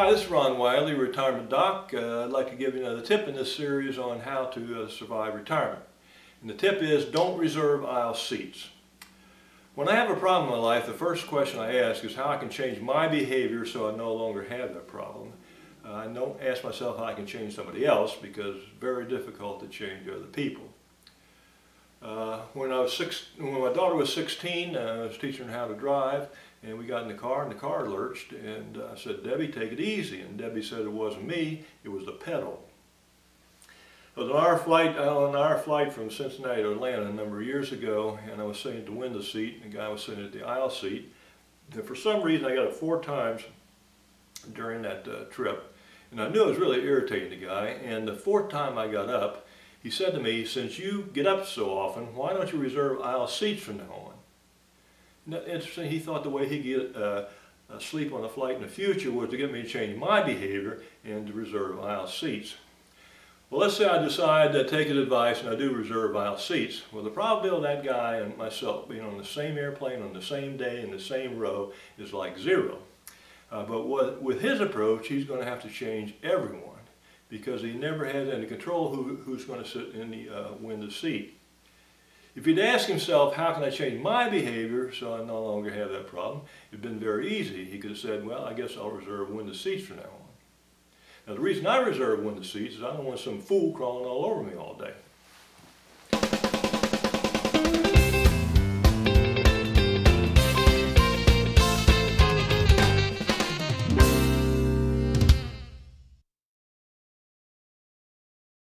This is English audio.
Hi, this is Ron Wiley, Retirement Doc. I'd like to give you another tip in this series on how to survive retirement. And the tip is, don't reserve aisle seats. When I have a problem in my life, the first question I ask is how I can change my behavior so I no longer have that problem. I don't ask myself how I can change somebody else, because it's very difficult to change other people. When my daughter was 16, I was teaching her how to drive, and we got in the car, and the car lurched, and I said, "Debbie, take it easy." And Debbie said it wasn't me, it was the pedal. It was on our flight from Cincinnati to Atlanta a number of years ago, and I was sitting at the window seat, and the guy was sitting at the aisle seat. And for some reason, I got it 4 times during that trip, and I knew it was really irritating the guy. And the 4th time I got up, he said to me, "Since you get up so often, why don't you reserve aisle seats from now on?" Interesting, he thought the way he'd get sleep on a flight in the future was to get me to change my behavior and to reserve aisle seats. Well, let's say I decide to take his advice and I do reserve aisle seats. Well, the probability of that guy and myself being on the same airplane on the same day in the same row is like 0. But with his approach, he's going to have to change everyone, because he never has any control who's going to sit in the window seat. If he'd ask himself, how can I change my behavior so I no longer have that problem, it'd been very easy. He could have said, well, I guess I'll reserve window seats from now on. Now, the reason I reserve window seats is I don't want some fool crawling all over me all day.